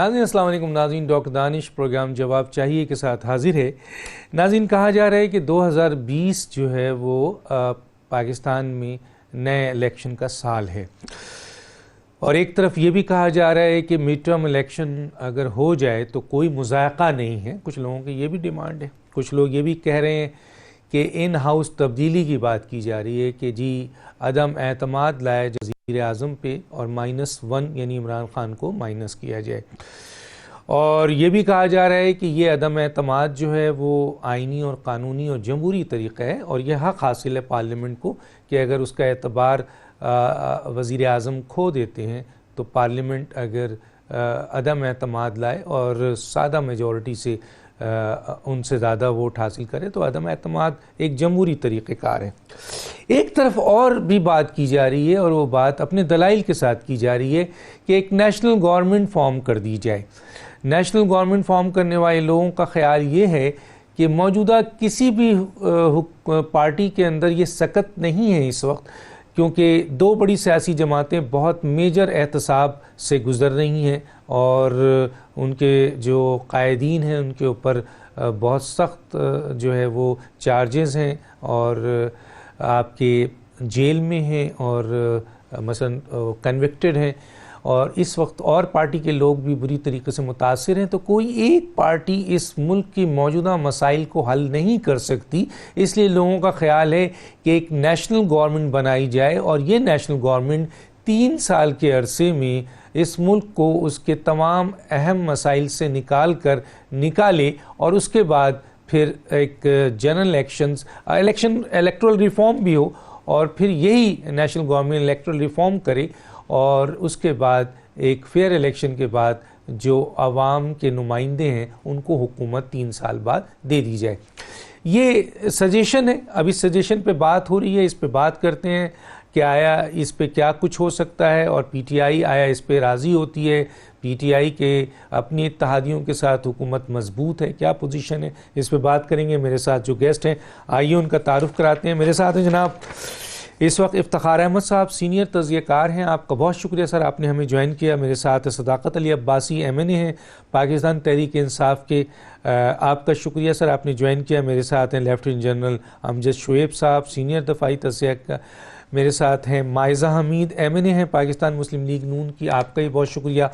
ناظرین السلام علیکم. ناظرین ڈاکٹر دانش پروگرام جواب چاہیے کے ساتھ حاضر ہے. ناظرین کہا جا رہا ہے کہ 2020 جو ہے وہ پاکستان میں نئے الیکشن کا سال ہے، اور ایک طرف یہ بھی کہا جا رہا ہے کہ مڈ ٹرم الیکشن اگر ہو جائے تو کوئی مذائقہ نہیں ہے. کچھ لوگوں کی یہ بھی ڈیمانڈ ہے. کچھ لوگ یہ بھی کہہ رہے ہیں کہ ان ہاؤس تبدیلی کی بات کی جا رہی ہے کہ جی عدم اعتماد لائے وزیر اعظم پہ اور -1 یعنی عمران خان کو مائنس کیا جائے. اور یہ بھی کہا جا رہا ہے کہ یہ عدم اعتماد جو ہے وہ آئینی اور قانونی اور جمہوری طریقہ ہے، اور یہ حق حاصل ہے پارلیمنٹ کو کہ اگر اس کا اعتبار وزیر اعظم کھو دیتے ہیں تو پارلیمنٹ اگر عدم اعتماد لائے اور سادہ میجورٹی سے ان سے زیادہ ووٹ حاصل کرے تو عدم اعتماد ایک جمہوری طریقہ کار ہے. ایک طرف اور بھی بات کی جا رہی ہے، اور وہ بات اپنے دلائل کے ساتھ کی جا رہی ہے کہ ایک نیشنل گورنمنٹ فارم کر دی جائے. نیشنل گورنمنٹ فارم کرنے والے لوگوں کا خیال یہ ہے کہ موجودہ کسی بھی پارٹی کے اندر یہ سکت نہیں ہے اس وقت، کیونکہ دو بڑی سیاسی جماعتیں بہت میجر احتساب سے گزر رہی ہیں اور ان کے جو قائدین ہیں ان کے اوپر بہت سخت جو ہے وہ چارجز ہیں اور آپ کے جیل میں ہیں اور مثلا کنوکٹڈ ہیں، اور اس وقت اور پارٹی کے لوگ بھی بری طریقے سے متاثر ہیں. تو کوئی ایک پارٹی اس ملک کی موجودہ مسائل کو حل نہیں کر سکتی، اس لیے لوگوں کا خیال ہے کہ ایک نیشنل گورنمنٹ بنائی جائے اور یہ نیشنل گورنمنٹ 3 سال کے عرصے میں اس ملک کو اس کے تمام اہم مسائل سے نکالے اور اس کے بعد پھر ایک جنرل الیکٹرل ریفارم بھی ہو، اور پھر یہی نیشنل گورنمنٹ الیکٹرل ریفارم کرے اور اس کے بعد ایک فیئر الیکشن کے بعد جو عوام کے نمائندے ہیں ان کو حکومت 3 سال بعد دے دی جائے. یہ سجیشن ہے، اب اس سجیشن پہ بات ہو رہی ہے، اس پہ بات کرتے ہیں کہ آیا اس پہ کیا کچھ ہو سکتا ہے، اور پی ٹی آئی آیا اس پہ راضی ہوتی ہے. پی ٹی آئی کے اپنی اتحادیوں کے ساتھ حکومت مضبوط ہے، کیا پوزیشن ہے، اس پہ بات کریں گے. میرے ساتھ جو گیسٹ ہیں آئیے ان کا تعارف کراتے ہیں. میرے ساتھ ہیں جناب اس وقت افتخار احمد صاحب، سینئر تجزیہ کار ہیں. آپ کا بہت شکریہ سر، آپ نے ہمیں جوائن کیا. میرے ساتھ صداقت علی عباسی ایم این اے ہیں پاکستان تحریک انصاف کے. آپ کا شکریہ سر، آپ نے جوائن کیا. میرے ساتھ ہیں لیفٹیننٹ جنرل امجد شعیب صاحب، سینئر دفاعی تجزیہ کا. میرے ساتھ ہیں مائزہ حمید ایم این اے ہیں پاکستان مسلم لیگ نون کی. آپ کا ہی بہت شکریہ.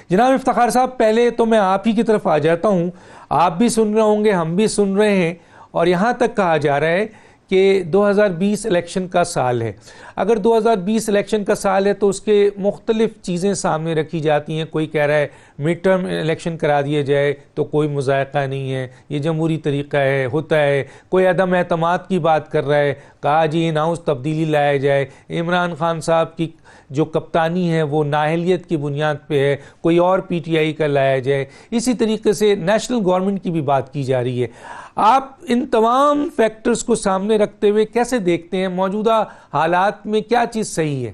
جناب افتخار صاحب، پہلے تو میں آپ ہی کی طرف آ جاتا ہوں. آپ بھی سن رہے ہوں گے، ہم بھی سن رہے ہیں، اور یہاں تک کہا جا رہا ہے کہ 2020 الیکشن کا سال ہے. اگر 2020 الیکشن کا سال ہے تو اس کے مختلف چیزیں سامنے رکھی جاتی ہیں. کوئی کہہ رہا ہے مڈ ٹرم الیکشن کرا دیا جائے تو کوئی مذائقہ نہیں ہے، یہ جمہوری طریقہ ہے، ہوتا ہے. کوئی عدم اعتماد کی بات کر رہا ہے، کہا جی ان ہاؤس تبدیلی لایا جائے. عمران خان صاحب کی جو کپتانی ہے وہ نااہلیت کی بنیاد پہ ہے، کوئی اور پی ٹی آئی کا لایا جائے. اسی طریقے سے نیشنل گورنمنٹ کی بھی بات کی جا رہی ہے. آپ ان تمام فیکٹرز کو سامنے رکھتے ہوئے کیسے دیکھتے ہیں موجودہ حالات میں کیا چیز صحیح ہے؟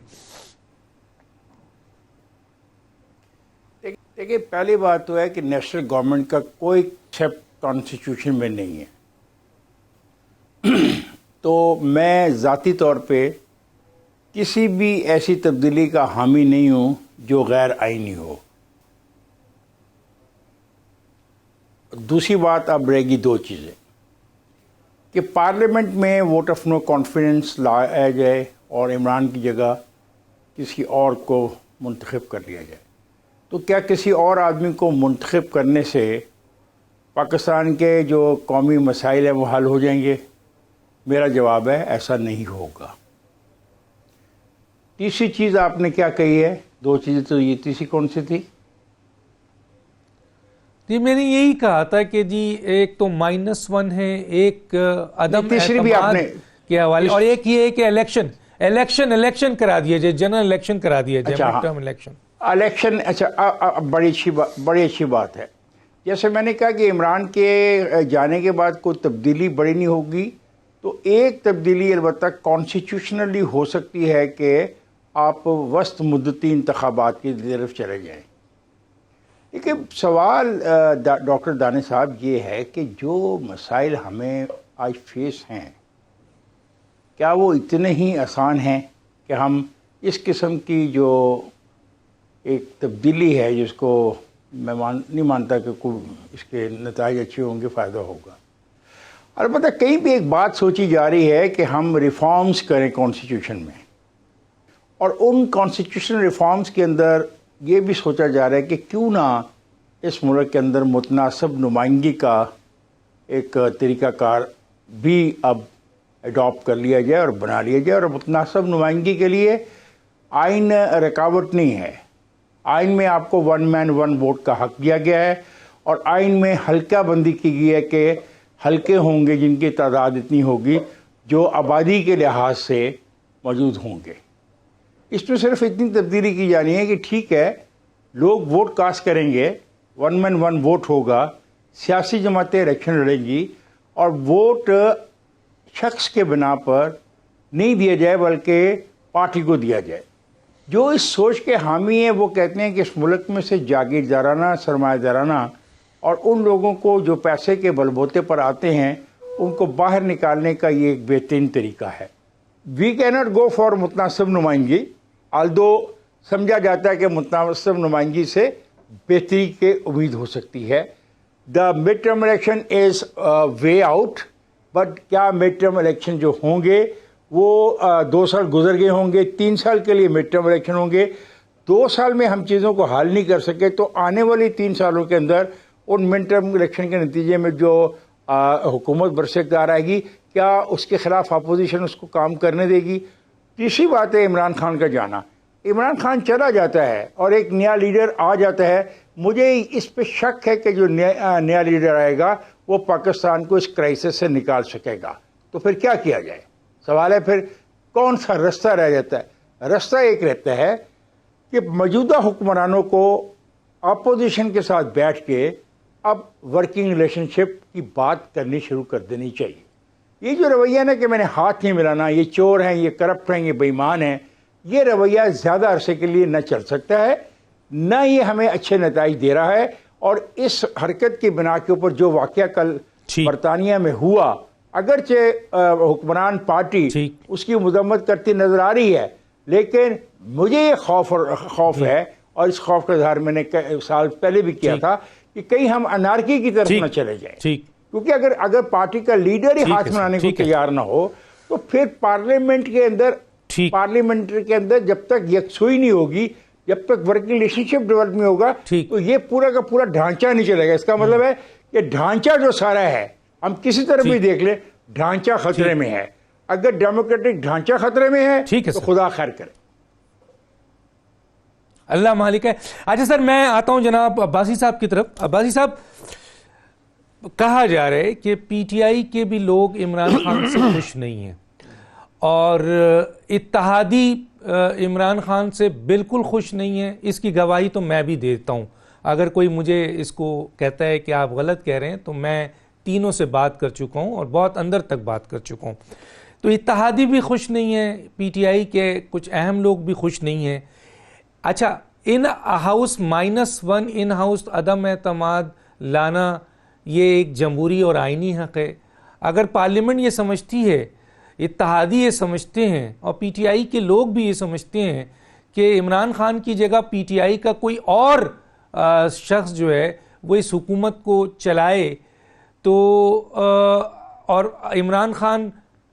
دیکھیے، پہلی بات تو ہے کہ نیشنل گورنمنٹ کا کوئی کنسیپٹ کانسٹیٹیوشن میں نہیں ہے. تو میں ذاتی طور پہ کسی بھی ایسی تبدیلی کا حامی نہیں ہوں جو غیر آئینی ہو. دوسری بات اب رہے گی 2 چیزیں، کہ پارلیمنٹ میں ووٹ آف نو کانفیڈنس لایا جائے اور عمران کی جگہ کسی اور کو منتخب کر لیا جائے. تو کیا کسی اور آدمی کو منتخب کرنے سے پاکستان کے جو قومی مسائل ہیں وہ حل ہو جائیں گے؟ میرا جواب ہے ایسا نہیں ہوگا. تیسری چیز آپ نے کیا کہی ہے؟ 2 چیزیں تو یہ، تیسری کون سی تھی؟ جی میں نے یہی کہا تھا کہ جی ایک تو -1 ہے، ایک عدم اعتماد کے حوالے، اور ایک یہ ہے کہ الیکشن کرا دیا جائے، جنرل الیکشن کرا دیا جائے، مڈ ٹرم الیکشن. اچھا، بڑی اچھی بات ہے. جیسے میں نے کہا کہ عمران کے جانے کے بعد کوئی تبدیلی بڑی نہیں ہوگی، تو ایک تبدیلی البتہ کانسٹیٹیوشنلی ہو سکتی ہے کہ آپ وسط مدتی انتخابات کی طرف چلے جائیں. دیکھیے، سوال ڈاکٹر دانش صاحب یہ ہے کہ جو مسائل ہمیں آج فیس ہیں کیا وہ اتنے ہی آسان ہیں کہ ہم اس قسم کی جو ایک تبدیلی ہے جس کو میں نہیں مانتا کہ کوئی اس کے نتائج اچھے ہوں گے، فائدہ ہوگا۔ البتہ کہیں بھی ایک بات سوچی جا رہی ہے کہ ہم ریفارمز کریں کانسٹیٹیوشن میں، اور ان کانسٹیٹیوشن ریفارمز کے اندر یہ بھی سوچا جا رہا ہے کہ کیوں نہ اس ملک کے اندر متناسب نمائندگی کا ایک طریقہ کار بھی اب اڈاپٹ کر لیا جائے اور بنا لیا جائے۔ اور متناسب نمائندگی کے لیے آئین رکاوٹ نہیں ہے، آئین میں آپ کو 1 مین 1 ووٹ کا حق دیا گیا ہے، اور آئین میں حلقہ بندی کی گئی ہے کہ حلقے ہوں گے جن کی تعداد اتنی ہوگی جو آبادی کے لحاظ سے موجود ہوں گے۔ اس میں صرف اتنی تبدیلی کی جانی ہے کہ ٹھیک ہے لوگ ووٹ کاسٹ کریں گے، 1 مین 1 ووٹ ہوگا، سیاسی جماعتیں الیکشن لڑیں گی، اور ووٹ شخص کے بنا پر نہیں دیا جائے بلکہ پارٹی کو دیا جائے۔ جو اس سوچ کے حامی ہیں وہ کہتے ہیں کہ اس ملک میں سے جاگیردارانہ، سرمایہ دارانہ اور ان لوگوں کو جو پیسے کے بل بوتے پر آتے ہیں ان کو باہر نکالنے کا یہ ایک بہترین طریقہ ہے۔ وی کی ناٹ گو فار متناسب نمائندگی، آلدو سمجھا جاتا ہے کہ متناسب نمائندگی سے بہتری کی امید ہو سکتی ہے۔ The mid term election is way out, but کیا مڈ ٹرم الیکشن جو ہوں گے وہ 2 سال گزر گئے ہوں گے، 3 سال کے لیے مڈ ٹرم الیکشن ہوں گے، 2 سال میں ہم چیزوں کو حل نہیں کر سکے تو آنے والی 3 سالوں کے اندر ان مڈ ٹرم الیکشن کے نتیجے میں جو حکومت برسختار آئے گی کیا اس کے خلاف اپوزیشن اس کو کام کرنے دے گی؟ تیسری بات ہے عمران خان کا جانا۔ عمران خان چلا جاتا ہے اور ایک نیا لیڈر آ جاتا ہے، مجھے اس پہ شک ہے کہ جو نیا لیڈر آئے گا وہ پاکستان کو اس کرائسس سے نکال سکے گا۔ تو پھر کیا کیا جائے؟ سوال ہے پھر کون سا رستہ رہ جاتا ہے؟ رستہ ایک رہتا ہے کہ موجودہ حکمرانوں کو اپوزیشن کے ساتھ بیٹھ کے اب ورکنگ ریلیشن شپ کی بات کرنی شروع کر دینی چاہیے۔ یہ جو رویہ ہے نا کہ میں نے ہاتھ نہیں ملانا، یہ چور ہیں، یہ کرپٹ ہیں، یہ بے ایمان ہیں، یہ رویہ زیادہ عرصے کے لیے نہ چل سکتا ہے، نہ یہ ہمیں اچھے نتائج دے رہا ہے۔ اور اس حرکت کی بنا کے اوپر جو واقعہ کل برطانیہ میں ہوا، اگرچہ حکمران پارٹی اس کی مذمت کرتی نظر آ رہی ہے، لیکن مجھے یہ خوف ہے، اور اس خوف کا اظہار میں نے سال پہلے بھی کیا تھا کہ کہیں ہم انارکی کی طرف نہ چلے جائیں، کیونکہ اگر پارٹی کا لیڈر ہی ہاتھ منانے کو تیار نہ ہو تو پھر پارلیمنٹ کے اندر جب تک یکسوئی نہیں ہوگی، جب تک ورکنگ ریلیشن شپ ڈیولپ نہیں ہوگا تو یہ پورا کا پورا ڈھانچہ نہیں چلے گا۔ اس کا مطلب ہے کہ ڈھانچہ جو سارا ہے، ہم کسی طرح بھی دیکھ لیں، ڈھانچہ خطرے میں ہے۔ اگر ڈیموکریٹک ڈھانچہ خطرے میں ہے تو خدا خیر کرے، اللہ مالک ہے۔ اچھا سر، میں آتا ہوں جناب عباسی صاحب کی طرف۔ عباسی صاحب، کہا جا رہا ہے کہ پی ٹی آئی کے بھی لوگ عمران خان سے خوش نہیں ہیں، اور اتحادی عمران خان سے بالکل خوش نہیں ہیں۔ اس کی گواہی تو میں بھی دیتا ہوں، اگر کوئی مجھے اس کو کہتا ہے کہ آپ غلط کہہ رہے ہیں تو میں تینوں سے بات کر چکا ہوں اور بہت اندر تک بات کر چکا ہوں۔ تو اتحادی بھی خوش نہیں ہیں، پی ٹی آئی کے کچھ اہم لوگ بھی خوش نہیں ہیں۔ اچھا، ان ہاؤس -1 ان ہاؤس عدم اعتماد لانا یہ ایک جمہوری اور آئینی حق ہے۔ اگر پارلیمنٹ یہ سمجھتی ہے، اتحادی یہ سمجھتے ہیں، اور پی ٹی آئی کے لوگ بھی یہ سمجھتے ہیں کہ عمران خان کی جگہ پی ٹی آئی کا کوئی اور شخص جو ہے وہ اس حکومت کو چلائے، تو اور عمران خان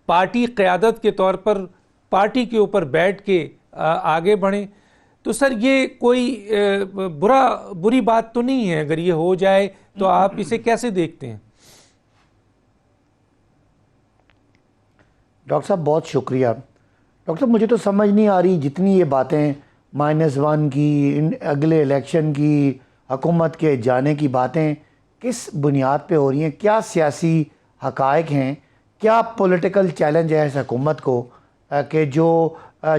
پارٹی قیادت کے طور پر پارٹی کے اوپر بیٹھ کے آگے بڑھیں، تو سر یہ کوئی بری بات تو نہیں ہے؟ اگر یہ ہو جائے تو آپ اسے کیسے دیکھتے ہیں؟ ڈاکٹر صاحب بہت شکریہ۔ ڈاکٹر صاحب مجھے تو سمجھ نہیں آ رہی، جتنی یہ باتیں -1 کی، اگلے الیکشن کی، حکومت کے جانے کی باتیں کس بنیاد پہ ہو رہی ہیں؟ کیا سیاسی حقائق ہیں؟ کیا پولیٹیکل چیلنج ہے اس حکومت کو کہ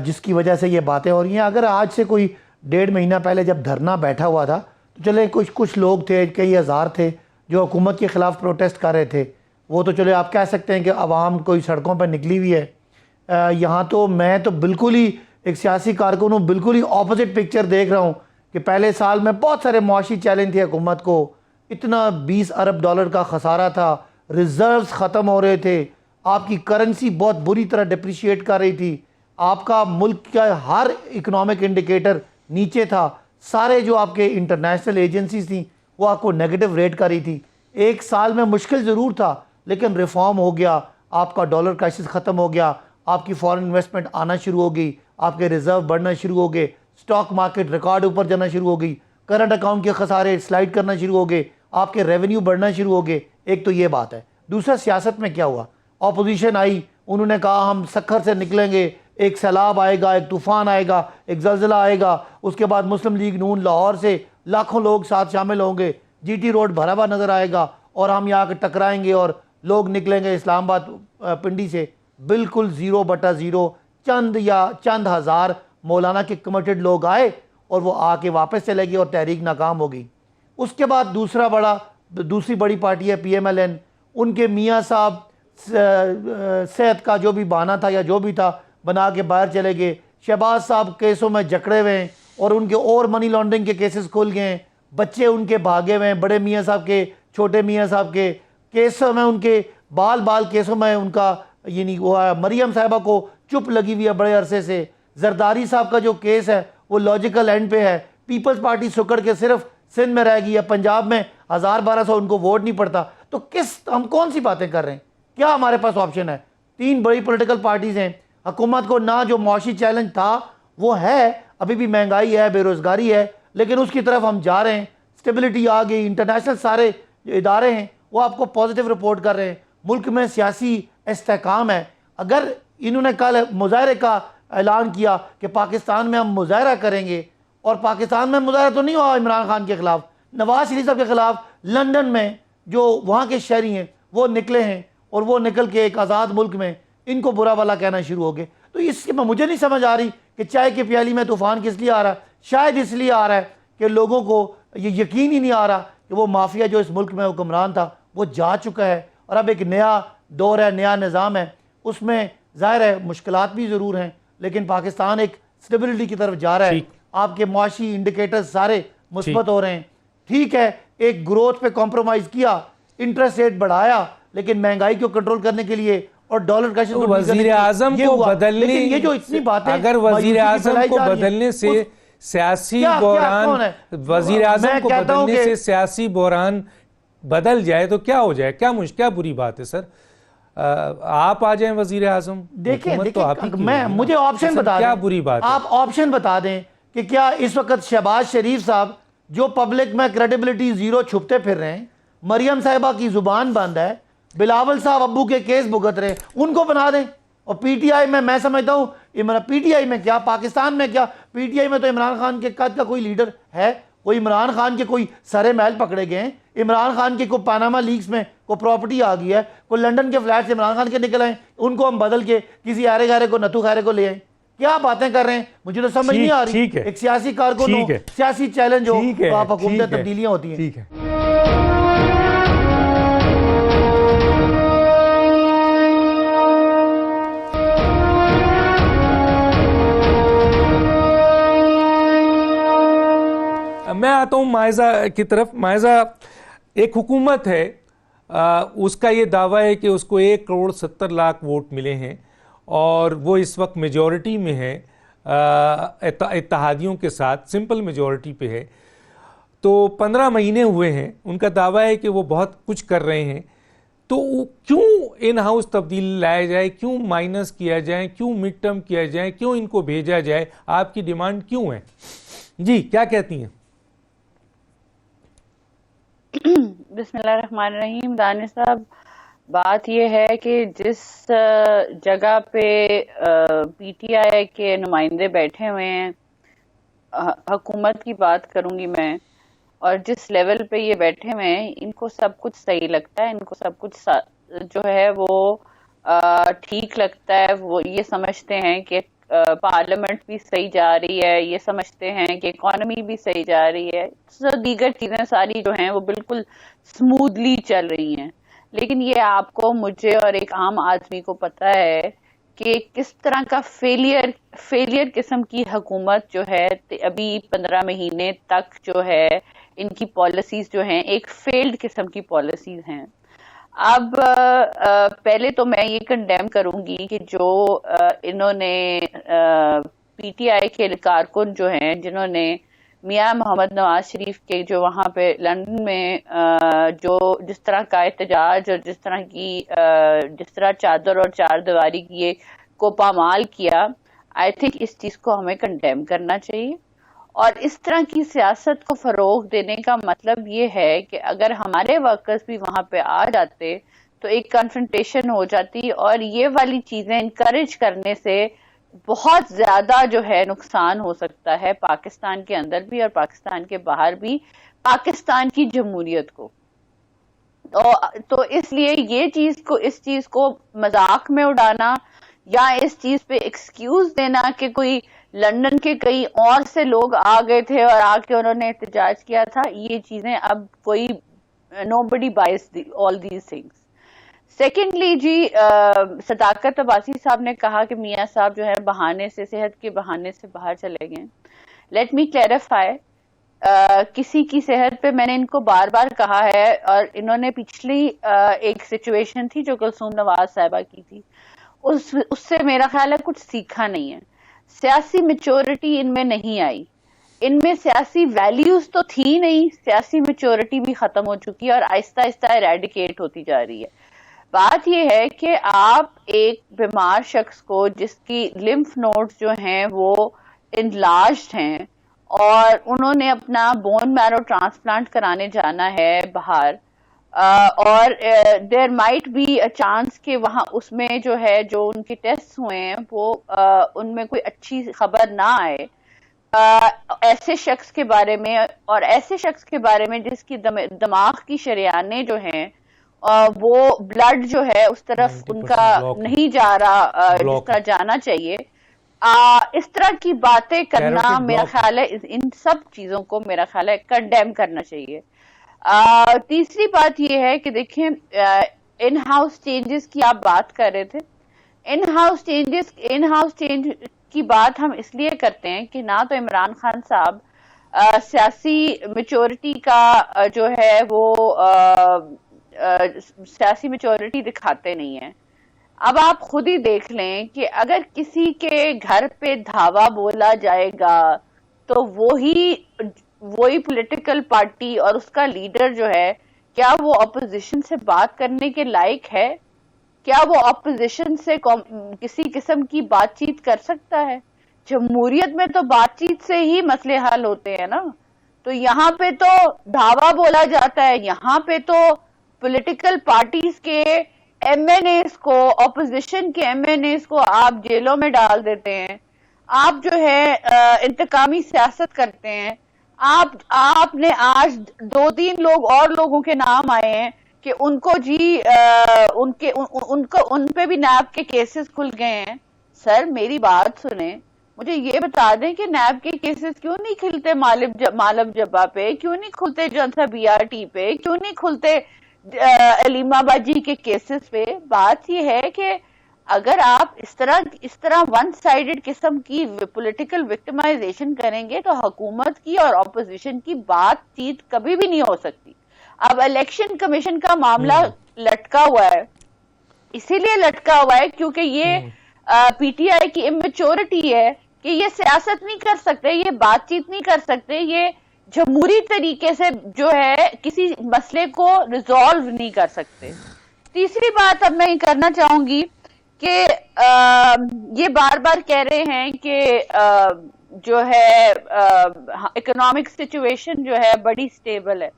جس کی وجہ سے یہ باتیں ہو رہی ہیں؟ اگر آج سے کوئی 1.5 مہینہ پہلے جب دھرنا بیٹھا ہوا تھا تو چلے کچھ لوگ تھے، کئی ہزار تھے جو حکومت کے خلاف پروٹیسٹ کر رہے تھے، وہ تو چلے آپ کہہ سکتے ہیں کہ عوام کوئی سڑکوں پر نکلی ہوئی ہے۔ یہاں تو میں تو بالکل ہی ایک سیاسی کارکن ہوں، بالکل ہی اپوزٹ پکچر دیکھ رہا ہوں کہ پہلے سال میں بہت سارے معاشی چیلنج تھے حکومت کو، اتنا $20 ارب کا خسارہ تھا، ریزروز ختم ہو رہے تھے، آپ کی کرنسی بہت بری طرح ڈپریشیٹ کر رہی تھی، آپ کا ملک کا ہر اکنامک انڈیکیٹر نیچے تھا، سارے جو آپ کے انٹرنیشنل ایجنسیز تھیں وہ آپ کو نیگیٹو ریٹ کر رہی تھی. ایک سال میں مشکل ضرور تھا لیکن ریفارم ہو گیا, آپ کا ڈالر کرائسس ختم ہو گیا, آپ کی فارن انویسٹمنٹ آنا شروع ہو گئی, آپ کے ریزرو بڑھنا شروع ہو گئے, سٹاک مارکیٹ ریکارڈ اوپر جانا شروع ہو گئی, کرنٹ اکاؤنٹ کے خسارے سلائڈ کرنا شروع ہو گئے, آپ کے ریونیو بڑھنا شروع ہو گئے. ایک تو یہ بات ہے. دوسرا, سیاست میں کیا ہوا, اپوزیشن آئی, انہوں نے کہا ہم سکھر سے نکلیں گے, ایک سیلاب آئے گا, ایک طوفان آئے گا, ایک زلزلہ آئے گا, اس کے بعد مسلم لیگ نون لاہور سے لاکھوں لوگ ساتھ شامل ہوں گے, جی ٹی روڈ بھرا ہوا نظر آئے گا اور ہم یہاں کے ٹکرائیں گے اور لوگ نکلیں گے اسلام آباد پنڈی سے. بالکل 0/0, چند ہزار مولانا کے کمیٹڈ لوگ آئے اور وہ آ کے واپس چلے گئے اور تحریک ناکام ہو گئی. اس کے بعد دوسری بڑی پارٹی ہے PMLN, ان کے میاں صاحب صحت کا جو بھی بہانہ تھا یا جو بھی تھا بنا کے باہر چلے گئے. شہباز صاحب کیسوں میں جکڑے ہوئے ہیں اور ان کے اور منی لانڈرنگ کے کیسز کھل گئے ہیں, بچے ان کے بھاگے ہوئے ہیں, بڑے میاں صاحب کے, چھوٹے میاں صاحب کے کیسوں میں, ان کے بال کیسوں میں ان کا یعنی وہ مریم صاحبہ کو چپ لگی ہوئی ہے بڑے عرصے سے. زرداری صاحب کا جو کیس ہے وہ لاجیکل اینڈ پہ ہے. پیپلز پارٹی سکڑ کے صرف سندھ میں رہ گئی ہے, پنجاب میں 1200 ان کو ووٹ نہیں پڑتا. تو ہم کون سی باتیں کر رہے ہیں؟ کیا ہمارے پاس آپشن ہے؟ 3 بڑی پولیٹیکل پارٹیز ہیں. حکومت کو نہ جو معاشی چیلنج تھا وہ ہے, ابھی بھی مہنگائی ہے, بے روزگاری ہے, لیکن اس کی طرف ہم جا رہے ہیں. سٹیبلٹی آ گئی, انٹرنیشنل سارے ادارے ہیں وہ آپ کو پازیٹیو رپورٹ کر رہے ہیں. ملک میں سیاسی استحکام ہے. اگر انہوں نے کل مظاہرے کا اعلان کیا کہ پاکستان میں ہم مظاہرہ کریں گے, اور پاکستان میں مظاہرہ تو نہیں ہوا عمران خان کے خلاف, نواز شریف صاحب کے خلاف لندن میں جو وہاں کے شہری ہیں وہ نکلے ہیں, اور وہ نکل کے ایک آزاد ملک میں ان کو برا بھلا کہنا شروع ہو گئے. تو اس کے مجھے نہیں سمجھ آ رہی کہ چائے کی پیالی میں طوفان کس لیے آ رہا ہے. شاید اس لیے آ رہا ہے کہ لوگوں کو یہ یقین ہی نہیں آ رہا کہ وہ مافیا جو اس ملک میں حکمران تھا وہ جا چکا ہے, اور اب ایک نیا دور ہے, نیا نظام ہے. اس میں ظاہر ہے مشکلات بھی ضرور ہیں, لیکن پاکستان ایک سٹیبلٹی کی طرف جا رہا ہے. آپ کے معاشی انڈیکیٹرز سارے مثبت ہو رہے ہیں. ٹھیک ہے, ایک گروتھ پہ کمپرومائز کیا, انٹرسٹ ریٹ بڑھایا, لیکن مہنگائی کو کنٹرول کرنے کے لیے اور ڈالر کا وزیر اعظم کو بدلنے, یہ جو اتنی باتیں اگر وزیر اعظم کو بدلنے سے سیاسی بحران, وزیر اعظم کو بدلنے سے سیاسی بحران بدل جائے تو کیا ہو جائے؟ کیا بری بات ہے سر؟ آپ آ جائیں وزیر اعظم. دیکھیں مجھے آپشن بتا دیں, کیا بری بات ہے؟ آپ آپشن بتا دیں کہ کیا اس وقت شہباز شریف صاحب جو پبلک میں کریڈیبلٹی 0 چھپتے پھر رہے ہیں, مریم صاحبہ کی زبان بند ہے, بلاول صاحب ابو کے کیس بھگت رہے ہیں, ان کو بنا دیں. اور پی ٹی آئی میں سمجھتا ہوں, پی ٹی آئی میں کیا, پاکستان میں کیا, پی ٹی آئی میں تو عمران خان کے قد کا کوئی لیڈر ہے؟ کوئی عمران خان کے کوئی سارے محل پکڑے گئے ہیں؟ عمران خان کے کوئی پاناما لیکس میں کوئی پراپرٹی آ گئی ہے, کوئی لنڈن کے فلیٹ سے عمران خان کے نکل آئے, ان کو ہم بدل کے کسی آرے گارے کو, نتو خیرے کو لے آئیں؟ کیا باتیں کر رہے ہیں؟ مجھے تو سمجھ نہیں آ رہی. ایک سیاسی کارکن ہو, سیاسی چیلنج ہو, تو آپ حکومت تبدیلیاں ہوتی ہیں. ٹھیک ہے. میں آتا ہوں مائزہ کی طرف. مائزہ, ایک حکومت ہے, اس کا یہ دعویٰ ہے کہ اس کو 1,70,00,000 ووٹ ملے ہیں اور وہ اس وقت میجورٹی میں ہے, اتحادیوں کے ساتھ سمپل میجورٹی پہ ہے. تو 15 مہینے ہوئے ہیں, ان کا دعویٰ ہے کہ وہ بہت کچھ کر رہے ہیں. تو کیوں ان ہاؤس تبدیلی لایا جائے, کیوں مائنس کیا جائے, کیوں مڈ ٹرم کیا جائے, کیوں ان کو بھیجا جائے؟ آپ کی ڈیمانڈ کیوں ہے؟ جی کیا کہتی ہیں؟ بسم اللہ الرحمن الرحیم. دانش صاحب, بات یہ ہے کہ جس جگہ پہ پی ٹی آئی کے نمائندے بیٹھے ہوئے ہیں, حکومت کی بات کروں گی میں, اور جس لیول پہ یہ بیٹھے ہوئے ہیں, ان کو سب کچھ صحیح لگتا ہے, ان کو سب کچھ جو ہے وہ ٹھیک لگتا ہے. وہ یہ سمجھتے ہیں کہ پارلیمنٹ بھی صحیح جا رہی ہے, یہ سمجھتے ہیں کہ اکانومی بھی صحیح جا رہی ہے, دیگر چیزیں ساری جو ہیں وہ بالکل سموتھلی چل رہی ہیں. لیکن یہ آپ کو, مجھے اور ایک عام آدمی کو پتا ہے کہ کس طرح کا فیلئر قسم کی حکومت جو ہے ابھی 15 مہینے تک جو ہے ان کی پالیسیز جو ہیں ایک فیلڈ قسم کی پالیسیز ہیں. اب پہلے تو میں یہ کنڈیم کروں گی کہ جو انہوں نے پی ٹی آئی کے کارکن جو ہیں جنہوں نے میاں محمد نواز شریف کے جو وہاں پہ لندن میں جو جس طرح کا احتجاج اور جس طرح چادر اور چار دیواری کی کو پامال کیا، آئی تھنک اس چیز کو ہمیں کنڈیم کرنا چاہیے. اور اس طرح کی سیاست کو فروغ دینے کا مطلب یہ ہے کہ اگر ہمارے ورکرز بھی وہاں پہ آ جاتے تو ایک کنفرنٹیشن ہو جاتی، اور یہ والی چیزیں انکریج کرنے سے بہت زیادہ جو ہے نقصان ہو سکتا ہے پاکستان کے اندر بھی اور پاکستان کے باہر بھی پاکستان کی جمہوریت کو. تو اس لیے اس چیز کو مذاق میں اڑانا یا اس چیز پہ ایکسکیوز دینا کہ کوئی لندن کے کئی اور سے لوگ آ گئے تھے اور آ کے انہوں نے احتجاج کیا تھا، یہ چیزیں اب کوئی nobody buys all these things. Secondly جی، صداقت عباسی صاحب نے کہا کہ میاں صاحب جو ہے بہانے سے، صحت کے بہانے سے باہر چلے گئے. لیٹ می کلیریفائی، کسی کی صحت پہ میں نے ان کو بار بار کہا ہے، اور انہوں نے پچھلی ایک سچویشن تھی جو کلثوم نواز صاحبہ کی تھی، اس سے میرا خیال ہے کچھ سیکھا نہیں ہے. سیاسی میچورٹی ان میں نہیں آئی، ان میں سیاسی ویلیوز تو تھی نہیں، سیاسی میچورٹی بھی ختم ہو چکی ہے اور آہستہ آہستہ ایریڈیکیٹ ہوتی جا رہی ہے. بات یہ ہے کہ آپ ایک بیمار شخص کو جس کی لمف نوڈز جو ہیں وہ انلارجڈ ہیں اور انہوں نے اپنا بون میرو ٹرانسپلانٹ کرانے جانا ہے باہر، اور there might be a chance کہ وہاں اس میں جو ہے جو ان کے ٹیسٹ ہوئے ہیں وہ ان میں کوئی اچھی خبر نہ آئے ایسے شخص کے بارے میں، اور ایسے شخص کے بارے میں جس کی دماغ کی شریانیں جو ہیں وہ بلڈ جو ہے اس طرف ان کا نہیں جا رہا جس طرح جانا چاہیے. اس طرح کی باتیں کرنا میرا خیال ہے ان سب چیزوں کو میرا خیال ہے کنڈیم کرنا چاہیے. تیسری بات یہ ہے کہ دیکھیں ان ہاؤس چینجز کی آپ بات کر رہے تھے. ان ہاؤس چینج کی بات ہم اس لیے کرتے ہیں کہ نہ تو عمران خان صاحب سیاسی میچورٹی کا جو ہے وہ سیاسی میچورٹی دکھاتے نہیں ہیں. اب آپ خود ہی دیکھ لیں کہ اگر کسی کے گھر پہ دھاوا بولا جائے گا تو وہی پولیٹیکل پارٹی اور اس کا لیڈر جو ہے، کیا وہ اپوزیشن سے بات کرنے کے لائق ہے؟ کیا وہ اپوزیشن سے کسی قسم کی بات چیت کر سکتا ہے؟ جمہوریت میں تو بات چیت سے ہی مسئلے حل ہوتے ہیں نا. تو یہاں پہ تو دھاوا بولا جاتا ہے، یہاں پہ تو پولیٹیکل پارٹیز کے ایم این ایز کو، اپوزیشن کے ایم این ایز کو آپ جیلوں میں ڈال دیتے ہیں. آپ جو ہے انتقامی سیاست کرتے ہیں. آپ نے آج 2-3 لوگوں کے نام آئے ہیں کہ ان کو جی ان پہ بھی نیب کے کیسز کھل گئے ہیں. سر میری بات سنیں، مجھے یہ بتا دیں کہ نیب کے کیسز کیوں نہیں کھلتے مالب جبا پہ، کیوں نہیں کھلتے جنسا بی آر ٹی پہ، کیوں نہیں کھلتے علیمہ باجی کے کیسز پہ؟ بات یہ ہے کہ اگر آپ اس طرح ون سائیڈڈ قسم کی پولیٹیکل وکٹمائزیشن کریں گے تو حکومت کی اور اپوزیشن کی بات چیت کبھی بھی نہیں ہو سکتی. اب الیکشن کمیشن کا معاملہ لٹکا ہوا ہے، اسی لیے لٹکا ہوا ہے کیونکہ یہ پی ٹی آئی کی امیچورٹی ہے کہ یہ سیاست نہیں کر سکتے، یہ بات چیت نہیں کر سکتے، یہ جمہوری طریقے سے جو ہے کسی مسئلے کو ریزالو نہیں کر سکتے. تیسری بات اب میں کرنا چاہوں گی کہ یہ بار بار کہہ رہے ہیں کہ جو ہے اکنامک سچویشن جو ہے بڑی سٹیبل ہے.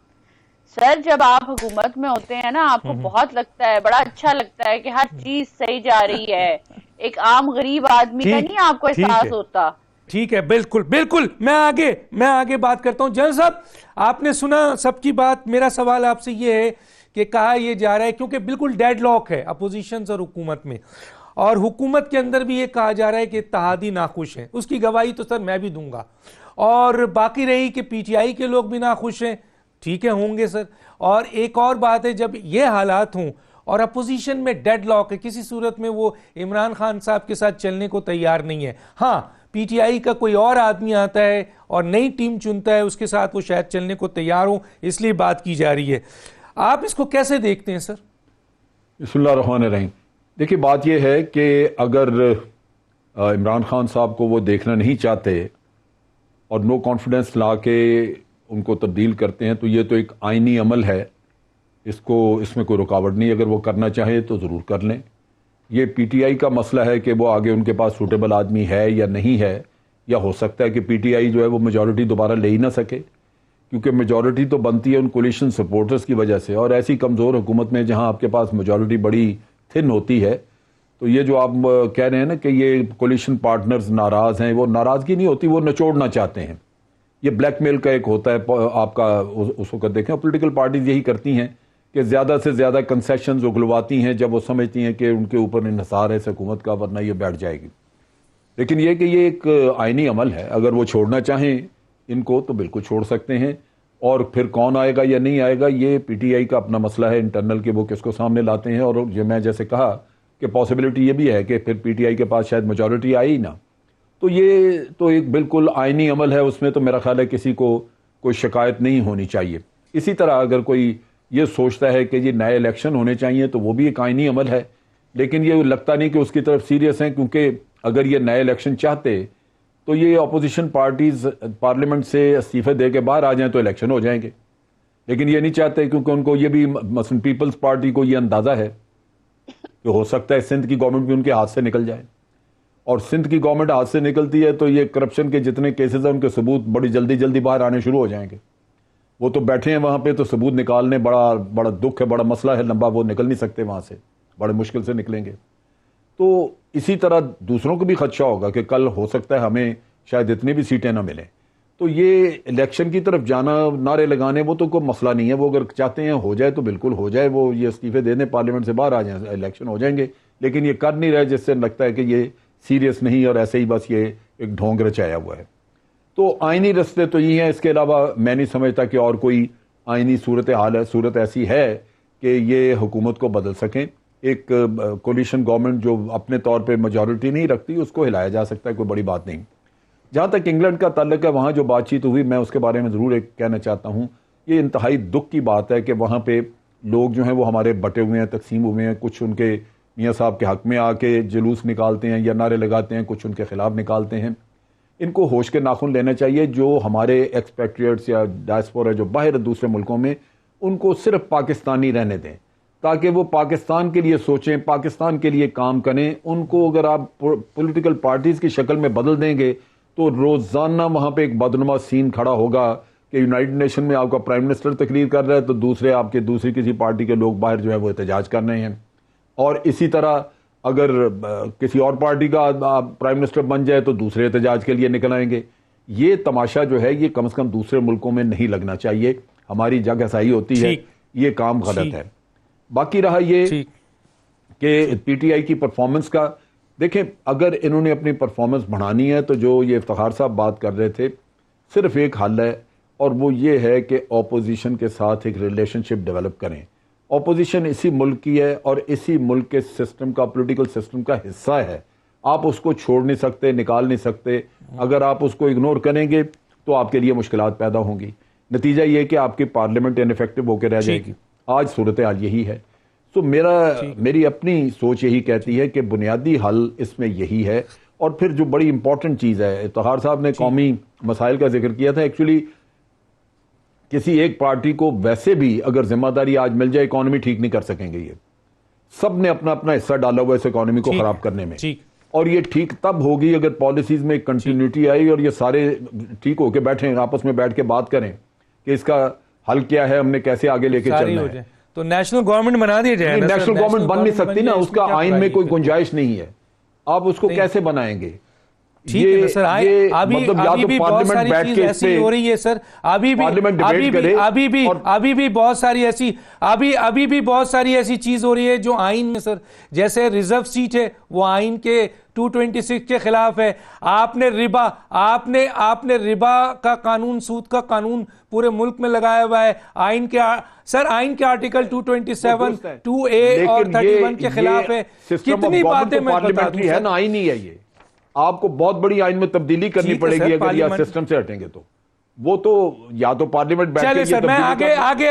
سر جب آپ حکومت میں ہوتے ہیں نا آپ کو بہت لگتا ہے، بڑا اچھا لگتا ہے کہ ہر چیز صحیح جا رہی ہے. ایک عام غریب آدمی کا نہیں آپ کو احساس ہوتا. ٹھیک ہے، بالکل میں آگے بات کرتا ہوں. جنرل صاحب آپ نے سنا سب کی بات. میرا سوال آپ سے یہ ہے کہ کہا یہ جا رہا ہے کیونکہ بالکل ڈیڈ لاک ہے اپوزیشنز اور حکومت میں، اور حکومت کے اندر بھی یہ کہا جا رہا ہے کہ اتحادی ناخوش ہیں. اس کی گواہی تو سر میں بھی دوں گا. اور باقی رہی کہ پی ٹی آئی کے لوگ بھی ناخوش ہیں، ٹھیک ہے ہوں گے سر. اور ایک اور بات ہے، جب یہ حالات ہوں اور اپوزیشن میں ڈیڈ لاک ہے، کسی صورت میں وہ عمران خان صاحب کے ساتھ چلنے کو تیار نہیں ہے. ہاں پی ٹی آئی کا کوئی اور آدمی آتا ہے اور نئی ٹیم چنتا ہے، اس کے ساتھ وہ شاید چلنے کو تیار ہوں، اس لیے بات کی جا رہی ہے. آپ اس کو کیسے دیکھتے ہیں سر؟ بسم اللہ الرحمن الرحیم. دیکھیے بات یہ ہے کہ اگر عمران خان صاحب کو وہ دیکھنا نہیں چاہتے اور نو کانفیڈنس لا کے ان کو تبدیل کرتے ہیں، تو یہ تو ایک آئینی عمل ہے، اس میں کوئی رکاوٹ نہیں، اگر وہ کرنا چاہیں تو ضرور کر لیں۔ یہ پی ٹی آئی کا مسئلہ ہے کہ وہ آگے ان کے پاس سوٹیبل آدمی ہے یا نہیں ہے، یا ہو سکتا ہے کہ پی ٹی آئی جو ہے وہ میجورٹی دوبارہ لے ہی نہ سکے، کیونکہ میجورٹی تو بنتی ہے ان کولیشن سپورٹرز کی وجہ سے، اور ایسی کمزور حکومت میں جہاں آپ کے پاس میجورٹی بڑی تھن ہوتی ہے، تو یہ جو آپ کہہ رہے ہیں نا کہ یہ کولیشن پارٹنرز ناراض ہیں، وہ ناراضگی نہیں ہوتی، وہ نچوڑنا چاہتے ہیں۔ یہ بلیک میل کا ایک ہوتا ہے آپ کا، اس وقت دیکھیں پولیٹیکل پارٹیز یہی کرتی ہیں کہ زیادہ سے زیادہ کنسیشنز اگلواتی ہیں جب وہ سمجھتی ہیں کہ ان کے اوپر انحصار ہے اس حکومت کا، ورنہ یہ بیٹھ جائے گی۔ لیکن یہ کہ یہ ایک آئینی عمل ہے، اگر وہ چھوڑنا چاہیں ان کو تو بالکل چھوڑ سکتے ہیں، اور پھر کون آئے گا یا نہیں آئے گا یہ پی ٹی آئی کا اپنا مسئلہ ہے انٹرنل، کہ وہ کس کو سامنے لاتے ہیں، اور یہ میں جیسے کہا کہ پاسبلٹی یہ بھی ہے کہ پھر پی ٹی آئی کے پاس شاید میجورٹی آئی ہی نہ، تو یہ تو ایک بالکل آئینی عمل ہے، اس میں تو میرا خیال ہے کسی کو کوئی شکایت نہیں ہونی چاہیے۔ اسی طرح اگر کوئی یہ سوچتا ہے کہ یہ نئے الیکشن ہونے چاہیے تو وہ بھی ایک آئینی عمل ہے، لیکن یہ لگتا نہیں کہ اس کی طرف سیریس ہیں، کیونکہ اگر یہ نئے الیکشن چاہتے تو یہ اپوزیشن پارٹیز پارلیمنٹ سے استعفے دے کے باہر آ جائیں تو الیکشن ہو جائیں گے، لیکن یہ نہیں چاہتے، کیونکہ ان کو یہ بھی مثلا پیپلز پارٹی کو یہ اندازہ ہے کہ ہو سکتا ہے سندھ کی گورنمنٹ بھی ان کے ہاتھ سے نکل جائے، اور سندھ کی گورنمنٹ ہاتھ سے نکلتی ہے تو یہ کرپشن کے جتنے کیسز ہیں ان کے ثبوت بڑی جلدی باہر آنے شروع ہو جائیں گے۔ وہ تو بیٹھے ہیں وہاں پہ، تو ثبوت نکالنے بڑا دکھ ہے، بڑا مسئلہ ہے لمبا، وہ نکل نہیں سکتے وہاں سے، بڑے مشکل سے نکلیں گے۔ تو اسی طرح دوسروں کو بھی خدشہ ہوگا کہ کل ہو سکتا ہے ہمیں شاید اتنی بھی سیٹیں نہ ملیں، تو یہ الیکشن کی طرف جانا، نعرے لگانے، وہ تو کوئی مسئلہ نہیں ہے، وہ اگر چاہتے ہیں ہو جائے تو بالکل ہو جائے، وہ یہ استعفے دے دیں، پارلیمنٹ سے باہر آ جائیں، الیکشن ہو جائیں گے، لیکن یہ کر نہیں رہے، جس سے لگتا ہے کہ یہ سیریس نہیں اور ایسے ہی بس یہ ایک ڈھونگ رچایا ہوا ہے۔ تو آئینی رستے تو یہ ہیں، اس کے علاوہ میں نہیں سمجھتا کہ اور کوئی آئینی صورتحال ہے، صورت ایسی ہے کہ یہ حکومت کو بدل سکیں۔ ایک کولیشن گورنمنٹ جو اپنے طور پہ میجورٹی نہیں رکھتی، اس کو ہلایا جا سکتا ہے، کوئی بڑی بات نہیں۔ جہاں تک انگلینڈ کا تعلق ہے، وہاں جو بات چیت ہوئی، میں اس کے بارے میں ضرور ایک کہنا چاہتا ہوں، یہ انتہائی دکھ کی بات ہے کہ وہاں پہ لوگ جو ہیں وہ ہمارے بٹے ہوئے ہیں، تقسیم ہوئے ہیں، کچھ ان کے میاں صاحب کے حق میں آ کے جلوس نکالتے ہیں یا نعرے لگاتے ہیں، کچھ ان کے خلاف نکالتے ہیں۔ ان کو ہوش کے ناخن لینا چاہیے، جو ہمارے ایکسپیٹریٹس یا ڈائسپورا جو باہر دوسرے ملکوں میں، ان کو صرف پاکستانی رہنے دیں، تاکہ وہ پاکستان کے لیے سوچیں، پاکستان کے لیے کام کریں۔ ان کو اگر آپ پولیٹیکل پارٹیز کی شکل میں بدل دیں گے تو روزانہ وہاں پہ ایک بدنما سین کھڑا ہوگا کہ یونائٹڈ نیشن میں آپ کا پرائم منسٹر تقریر کر رہا ہے تو دوسرے آپ کے دوسری کسی پارٹی کے لوگ باہر جو ہے وہ احتجاج کر رہے ہیں، اور اسی طرح اگر کسی اور پارٹی کا پرائم منسٹر بن جائے تو دوسرے احتجاج کے لیے نکل آئیں گے۔ یہ تماشا جو ہے یہ کم از کم دوسرے ملکوں میں نہیں لگنا چاہیے، ہماری جگہ ایسائی ہوتی ہے، یہ کام غلط ہے۔ باقی رہا یہ کہ پی ٹی آئی کی پرفارمنس کا، دیکھیں اگر انہوں نے اپنی پرفارمنس بڑھانی ہے تو جو یہ افتخار صاحب بات کر رہے تھے، صرف ایک حل ہے، اور وہ یہ ہے کہ اپوزیشن کے ساتھ ایک ریلیشن شپ ڈیولپ کریں۔ اپوزیشن اسی ملک کی ہے اور اسی ملک کے سسٹم کا، پولیٹیکل سسٹم کا حصہ ہے، آپ اس کو چھوڑ نہیں سکتے، نکال نہیں سکتے۔ اگر آپ اس کو اگنور کریں گے تو آپ کے لیے مشکلات پیدا ہوں گی، نتیجہ یہ کہ آپ کی پارلیمنٹ انیفیکٹو ہو کے رہ جائے گی۔ آج صورتحال یہی ہے، تو میری اپنی سوچ یہی کہتی ہے کہ بنیادی حل اس میں یہی ہے۔ اور پھر جو بڑی امپورٹنٹ چیز ہے، افتخار صاحب نے قومی مسائل کا ذکر کیا تھا، ایکچولی کسی ایک پارٹی کو ویسے بھی اگر ذمہ داری آج مل جائے، اکانومی ٹھیک نہیں کر سکیں گے، یہ سب نے اپنا اپنا حصہ ڈالا ہوا ہے اس اکانومی کو خراب کرنے میں، اور یہ ٹھیک تب ہوگی اگر پالیسیز میں کنٹینیوٹی آئی اور یہ سارے ٹھیک ہو کے بیٹھیں، آپس میں بیٹھ کے بات کریں کہ اس کا حل کیا ہے، ہم نے کیسے آگے لے کے چلنا ہے۔ تو نیشنل گورنمنٹ بنا دی جائے، نیشنل گورنمنٹ بن نہیں سکتی نا، اس کا آئین میں کوئی گنجائش نہیں ہے، آپ اس کو کیسے بنائیں گے؟ ٹھیک ہے سر، ابھی بھی بہت ساری چیز ایسی ہو رہی ہے سر، ابھی بھی بہت ساری ایسی چیز ہو رہی ہے جو آئین میں، سر جیسے ریزرو سیٹ ہے وہ آئین کے 226 کے خلاف ہے، آپ نے ربا کا قانون، سود کا قانون پورے ملک میں لگایا ہوا ہے، آئین کے آرٹیکل 227 2A اور 31 کے خلاف ہے۔ کتنی باتیں میں بتا دوں ہے نا، آئین ہی ہے یہ، آپ کو بہت بڑی آئین میں تبدیلی کرنی پڑے گی اگر یہ سسٹم سے ہٹیں گے تو، وہ تو یا تو پارلیمنٹ بیٹھ کے، چلے سر میں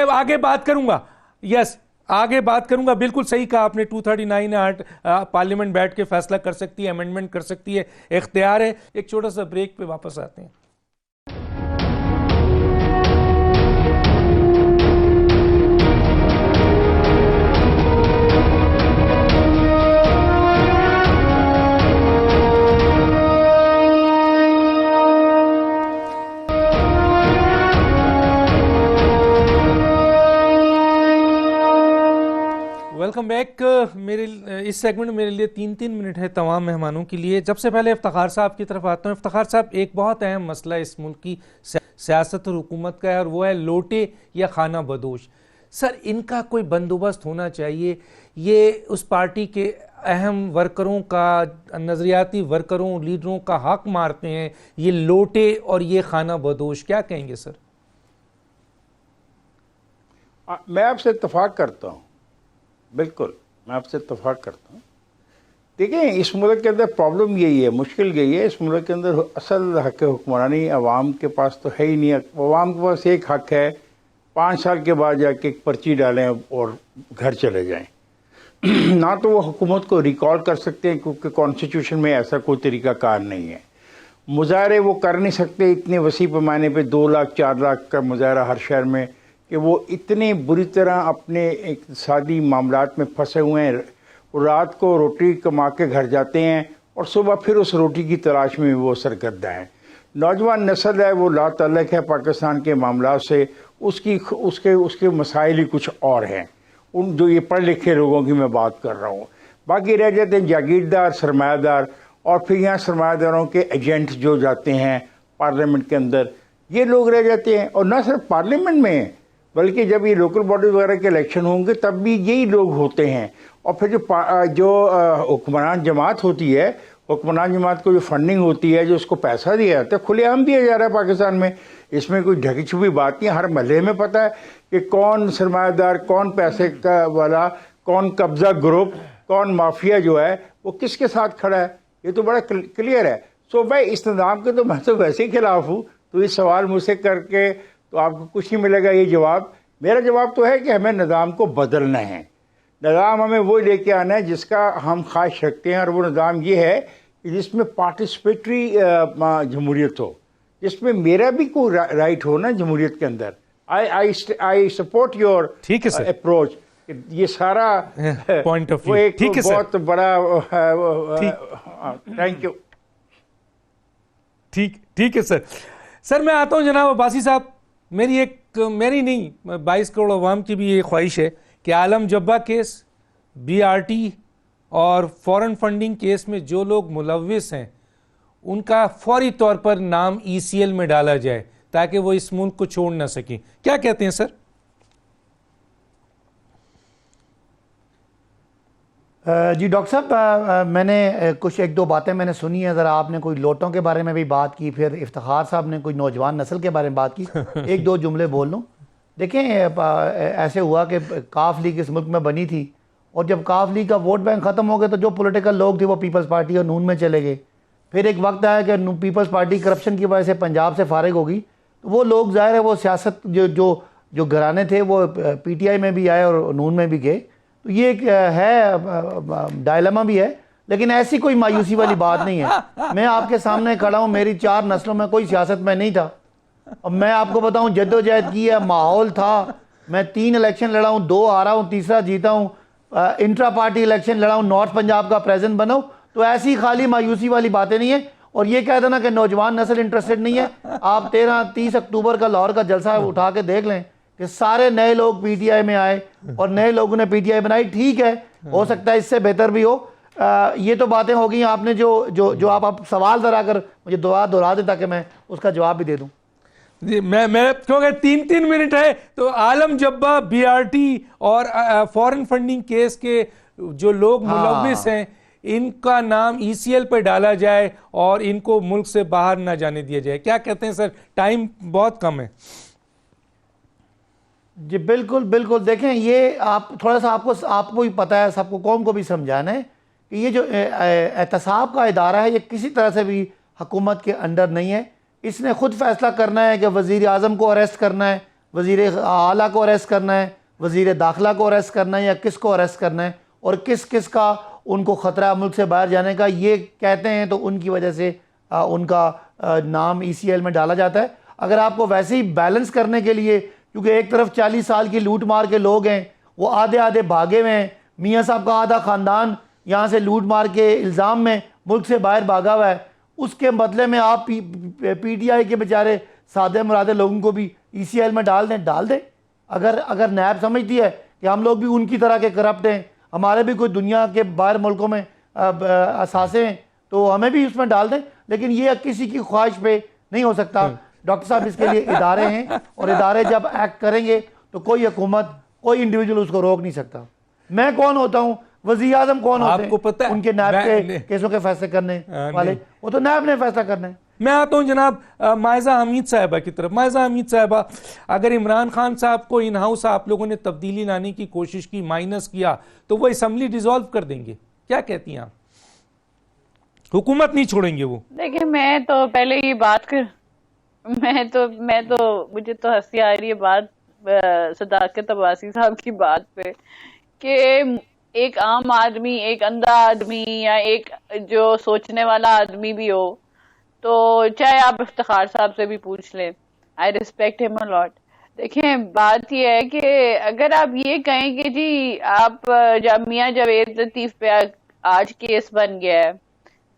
آگے بات کروں گا، یس آگے بات کروں گا، بالکل صحیح کہا آپ نے، 239 پارلیمنٹ بیٹھ کے فیصلہ کر سکتی ہے، امینڈمنٹ کر سکتی ہے، اختیار ہے۔ ایک چھوٹا سا بریک پہ واپس آتے ہیں۔ Welcome back. میرے اس سیگمنٹ میں میرے لیے 3 منٹ ہے تمام مہمانوں کے لیے. سب سے پہلے افتخار صاحب کی طرف آتا ہوں. افتخار صاحب، ایک بہت اہم مسئلہ اس ملک کی سیاست اور حکومت کا ہے، اور وہ ہے لوٹے یا خانہ بدوش. سر، ان کا کوئی بندوبست ہونا چاہیے. یہ اس پارٹی کے اہم ورکروں کا، نظریاتی ورکروں، لیڈروں کا حق مارتے ہیں، یہ لوٹے اور یہ خانہ بدوش. کیا کہیں گے سر؟ میں آپ سے اتفاق کرتا ہوں، بالکل میں آپ سے اتفاق کرتا ہوں. دیکھیں، اس ملک کے اندر پرابلم یہی ہے، مشکل یہی ہے. اس ملک کے اندر اصل حق حکمرانی عوام کے پاس تو ہے ہی نہیں. عوام کے پاس ایک حق ہے، 5 سال کے بعد جا کے ایک پرچی ڈالیں اور گھر چلے جائیں. نہ تو وہ حکومت کو ریکال کر سکتے ہیں کیونکہ کانسٹیٹیوشن میں ایسا کوئی طریقہ کار نہیں ہے. مظاہرے وہ کر نہیں سکتے اتنے وسیع پیمانے پہ، 2 لاکھ 4 لاکھ کا مظاہرہ ہر شہر میں، کہ وہ اتنے بری طرح اپنے اقتصادی معاملات میں پھنسے ہوئے ہیں. رات کو روٹی کما کے گھر جاتے ہیں اور صبح پھر اس روٹی کی تلاش میں وہ سرگردہ ہیں. نوجوان نسل ہے وہ لا تعلق ہے پاکستان کے معاملات سے. اس کے مسائل ہی کچھ اور ہیں، ان جو یہ پڑھ لکھے لوگوں کی میں بات کر رہا ہوں. باقی رہ جاتے ہیں جاگیردار، سرمایہ دار، اور پھر یہاں سرمایہ داروں کے ایجنٹ جو جاتے ہیں پارلیمنٹ کے اندر، یہ لوگ رہ جاتے ہیں. اور نہ صرف پارلیمنٹ میں بلکہ جب یہ لوکل باڈیز وغیرہ کے الیکشن ہوں گے تب بھی یہی لوگ ہوتے ہیں. اور پھر جو حکمران جماعت ہوتی ہے، حکمران جماعت کو جو فنڈنگ ہوتی ہے، جو اس کو پیسہ دیا جاتا ہے، کھلے عام دیا جا رہا ہے پاکستان میں. اس میں کوئی ڈھکی چھپی بات نہیں ہے. ہر محلے میں پتہ ہے کہ کون سرمایہ دار، کون پیسے کا والا، کون قبضہ گروپ، کون مافیا جو ہے وہ کس کے ساتھ کھڑا ہے. یہ تو بڑا کلیئر ہے. سو بھائی، اس نظام کے تو میں تو ویسے ہی خلاف ہوں. تو یہ سوال مجھ سے کر کے تو آپ کو کچھ نہیں ملے گا یہ جواب. میرا جواب تو ہے کہ ہمیں نظام کو بدلنا ہے. نظام ہمیں وہ لے کے آنا ہے جس کا ہم خواہش رکھتے ہیں، اور وہ نظام یہ ہے کہ جس میں پارٹیسپیٹری جمہوریت ہو، جس میں میرا بھی کوئی رائٹ ہو نا جمہوریت کے اندر. I support your approach. یہ سارا پوائنٹ آف وہ ایک ویو بہت بڑا. Thank you. ٹھیک ہے سر. سر میں آتا ہوں جناب عباسی صاحب. میری نہیں 22 کروڑ عوام کی بھی یہ خواہش ہے کہ عالم Jabba case, be are T اور فورن فنڈنگ کیس میں جو لوگ ملوث ہیں ان کا فوری طور پر نام ECL میں ڈالا جائے تاکہ وہ اس ملک کو چھوڑ نہ سکیں. کیا کہتے ہیں سر؟ جی ڈاکٹر صاحب، میں نے کچھ 1-2 باتیں میں نے سنی ہیں. ذرا آپ نے کوئی لوٹوں کے بارے میں بھی بات کی، پھر افتخار صاحب نے کوئی نوجوان نسل کے بارے میں بات کی. 1-2 جملے بول لوں. دیکھیں، ایسے ہوا کہ کاف لیگ اس ملک میں بنی تھی، اور جب کاف لیگ کا ووٹ بینک ختم ہو گیا تو جو پولیٹیکل لوگ تھے وہ پیپلز پارٹی اور نون میں چلے گئے. پھر ایک وقت آیا کہ پیپلز پارٹی کرپشن کی وجہ سے پنجاب سے فارغ ہوگی، تو وہ لوگ ظاہر ہے وہ سیاست جو گھرانے تھے وہ PTI میں بھی آئے اور نون میں بھی گئے. تو یہ ایک ہے ڈائلما بھی ہے، لیکن ایسی کوئی مایوسی والی بات نہیں ہے. میں آپ کے سامنے کھڑا ہوں، میری 4 نسلوں میں کوئی سیاست میں نہیں تھا. اب میں آپ کو بتاؤں جدوجہد کی ہے، ماحول تھا. میں 3 الیکشن لڑا ہوں، 2 ہارا ہوں، تیسرا جیتا ہوں. انٹرا پارٹی الیکشن لڑا ہوں، نارتھ پنجاب کا پریزیڈنٹ بنا ہوں. تو ایسی خالی مایوسی والی باتیں نہیں ہیں. اور یہ کہہ دینا کہ نوجوان نسل انٹرسٹڈ نہیں ہے، آپ 13-30 اکتوبر کا لاہور کا جلسہ اٹھا کے دیکھ لیں کہ سارے نئے لوگ PTI میں آئے اور نئے لوگوں نے PTI بنائی. ٹھیک ہے، ہو سکتا ہے اس سے بہتر بھی ہو. یہ تو باتیں ہو گئی. آپ نے جو آپ سوال ذرا اگر مجھے دہرا دیں تاکہ میں اس کا جواب بھی دے دوں. میں کیونکہ 3 منٹ ہے تو عالم جبہ، BRT اور فورن فنڈنگ کیس کے جو لوگ ملوث ہیں ان کا نام ECL پہ ڈالا جائے اور ان کو ملک سے باہر نہ جانے دیا جائے. کیا کہتے ہیں سر؟ ٹائم بہت کم ہے. جی بالکل. دیکھیں، یہ آپ تھوڑا سا آپ کو بھی پتہ ہے، سب کو قوم کو بھی سمجھانا ہے کہ یہ جو احتساب کا ادارہ ہے یہ کسی طرح سے بھی حکومت کے انڈر نہیں ہے. اس نے خود فیصلہ کرنا ہے کہ وزیر اعظم کو اریسٹ کرنا ہے، وزیر اعلیٰ کو اریسٹ کرنا ہے، وزیر داخلہ کو اریسٹ کرنا ہے، یا کس کو اریسٹ کرنا ہے، اور کس کا ان کو خطرہ ہے ملک سے باہر جانے کا. یہ کہتے ہیں تو ان کی وجہ سے ان کا نام ECL میں ڈالا جاتا ہے. اگر آپ کو ویسے ہی بیلنس کرنے کے لیے، کیونکہ ایک طرف 40 سال کی لوٹ مار کے لوگ ہیں، وہ آدھے بھاگے ہوئے ہیں. میاں صاحب کا آدھا خاندان یہاں سے لوٹ مار کے الزام میں ملک سے باہر بھاگا ہوا ہے. اس کے بدلے میں آپ PTI کے بیچارے سادے مرادے لوگوں کو بھی ECL میں ڈال دیں. اگر نیب سمجھتی ہے کہ ہم لوگ بھی ان کی طرح کے کرپٹ ہیں، ہمارے بھی کوئی دنیا کے باہر ملکوں میں اثاثے ہیں تو ہمیں بھی اس میں ڈال دیں، لیکن یہ کسی کی خواہش پہ نہیں ہو سکتا. ڈاکٹر صاحب اس کے لیے ادارے ہیں، اور ادارے جب ایکٹ کریں گے تو کوئی حکومت کوئی انڈیویجول اس کو روک نہیں سکتا. میں کون ہوتا ہوں؟ وزیر اعظم کون ہوتے ہیں ان کے نیب کے کیسوں کے فیصلے کرنے والے؟ وہ تو نیب نے فیصلہ کرنا ہے. میں آتا ہوں جناب مائزہ حمید صاحبہ کی طرف. مائزہ حمید صاحبہ، اگر عمران خان صاحب کو ان ہاؤس آپ لوگوں نے تبدیلی لانے کی کوشش کی، مائنس کیا، تو وہ اسمبلی ڈیزالو کر دیں گے، کیا کہتی ہیں آپ؟ حکومت نہیں چھوڑیں گے وہ؟ دیکھیں میں تو پہلے یہ بات میں تو مجھے تو ہنسی آ رہی ہے بات صداقت عباسی صاحب کی بات پہ کہ ایک عام آدمی، ایک اندھا آدمی یا ایک جو سوچنے والا آدمی بھی ہو، تو چاہے آپ افتخار صاحب سے بھی پوچھ لیں، آئی ریسپیکٹ ہم اے لاٹ. دیکھیں بات یہ ہے کہ اگر آپ یہ کہیں کہ جی آپ جب میاں جاوید لطیف پہ آج کیس بن گیا ہے،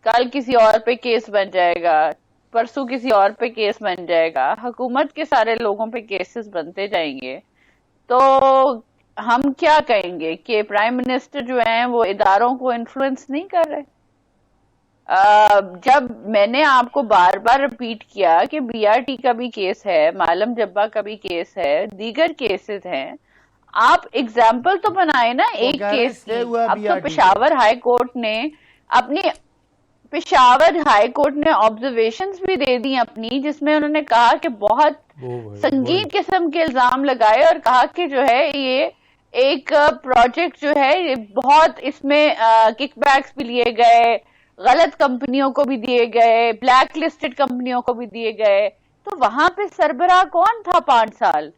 کل کسی اور پہ کیس بن جائے گا، پرسوں کسی اور پہ کیس بن جائے گا، حکومت کے سارے لوگوں پہ کیسز بنتے جائیں گے، تو ہم کیا کہیں گے کہ پرائم منسٹر جو ہیں وہ اداروں کو انفلوئنس نہیں کر رہے؟ جب میں نے آپ کو بار بار رپیٹ کیا کہ بی آر ٹی کا بھی کیس ہے، معلم جبا کا بھی کیس ہے، دیگر کیسز ہیں، آپ اگزامپل تو بنائے نا ایک کیس کی. اب تو پشاور ہائی کورٹ نے آبزرویشنز بھی دے دی اپنی، جس میں انہوں نے کہا کہ بہت سنگین قسم کے الزام لگائے اور کہا کہ جو ہے یہ ایک پروجیکٹ جو ہے یہ بہت اس میں کک بیکس بھی لیے گئے، غلط کمپنیوں کو بھی دیے گئے، بلیک لسٹڈ کمپنیوں کو بھی دیے گئے. تو وہاں پہ سربراہ کون تھا 5 سال؟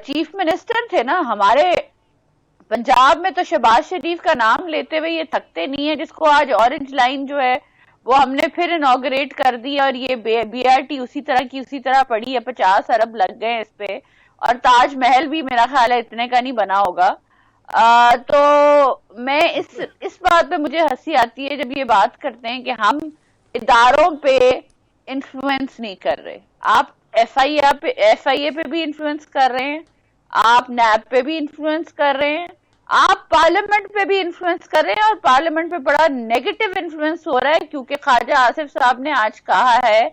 چیف منسٹر تھے نا. ہمارے پنجاب میں تو شہباز شریف کا نام لیتے ہوئے یہ تھکتے نہیں ہیں، جس کو آج اورنج لائن جو ہے وہ ہم نے پھر انوگریٹ کر دی اور یہ بی آر ٹی اسی طرح پڑی ہے. 50 ارب لگ گئے اس پہ، اور تاج محل بھی میرا خیال ہے اتنے کا نہیں بنا ہوگا. تو میں اس بات پہ مجھے ہنسی آتی ہے جب یہ بات کرتے ہیں کہ ہم اداروں پہ انفلوئنس نہیں کر رہے. آپ ایف آئی اے پہ بھی انفلوئنس کر رہے ہیں، آپ نیب پہ بھی انفلوئنس کر رہے ہیں، آپ پارلیمنٹ پہ بھی انفلوئنس کر رہے ہیں، اور پارلیمنٹ پہ بڑا نیگیٹو انفلوئنس ہو رہا ہے کیونکہ خواجہ آصف صاحب نے آج کہا ہے